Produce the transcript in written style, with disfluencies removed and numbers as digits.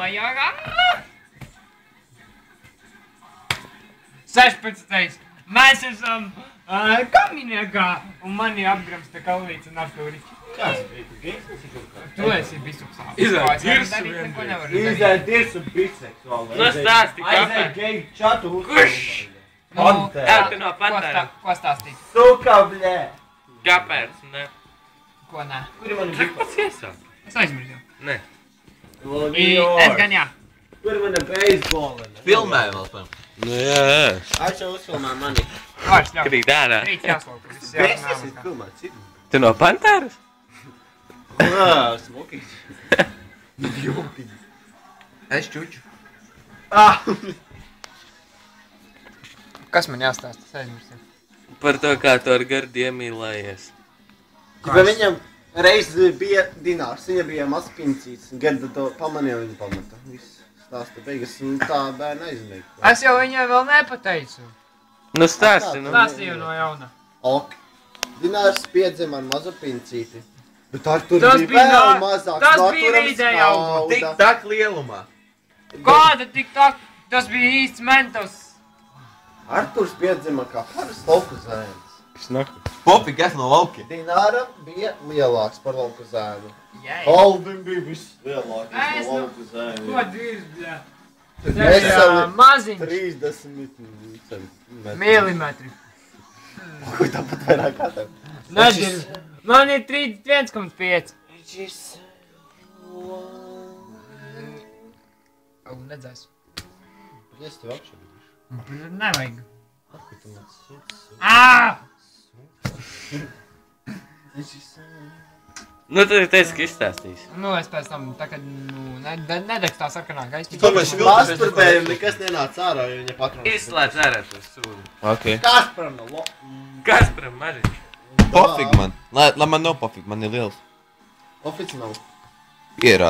vajag. 16. Mēs esam kaminiekā un mani apgramsta kaulīts un aptūriķi. Kāds bija? Tu gejs kaut kā? Tu esi biseksuāls. Izēd dirsu Izēd dirsu biseksuāli. Nu stāsti, Aizēd kāpēc? geju čatu Kurš? Pantēra. Tu no Pantēra. Ko stāstīt? Suka, blē. Kāpēc? Ne. Ko nē? Kuri man Kā bija? pats iesāk? Es aizmirsu. Ne. Es gan jā. Kur mana beisbola? Filmēja vēl spēm. Nu jā. Ača uzfilmē mani. Vārds ļauj. Krīt ārā. Rīt jāslauka. Es esmu filmē, cik? Tu no Pantēras? Smokīgs. Es čuču. Kas man jāstāsta? Es aizmirsu. Par to, kā tu ar gardi iemīlējies. Vai viņam reiz bija dinārs, viņa bija mazpincīts, un Gerda to pamanīja, viņa pamata. Viss stāsta beigas, un tā bērna aizmēja. Es jau viņai vēl nepateicu. Nu stāsti, nu. Stāstīju no jauna. Ok. Dinārs piedzima ar mazu pincīti. Bet Artur Tas bija bija vēl nā- mazāks. tas nu bija Arturam vidēji auguma. skauda. Tik tak lielumā. Kāda tik tā? Tas bija īsts mentos. Arturs piedzima kā parasts lauku zēns. Snaku. Popi, kas no laukiem. Dināram bija lielāks par lauku zēnu. Jai. Alvim bija viss lielāks Es par nu- lauku zēnu. Ko dirz, bļā? Veseli Maziņš. 30 centimetri. Milimetri. Ko tāpat vairāk kā tev? Nezinu. Man ir 31,5. Au, nedzēs. Es tev apšaubīšu. Nevajag. Ko tu man sūti? Ā! Nu, tad teici, ka izstāstīsi. Nu, es pēc tam, tā kad, nedegs tā sarkanā gaisa. Kāpēc viltus Masturbējumu nekas nenāca ārā, jo viņa patrona. Izslēdz ārā to sūdu. Ok. Kasparam no lo... Kasparam maziņš. Pofig man. Lai man nav pofig, man ir liels. Ofici nav. Ierādi.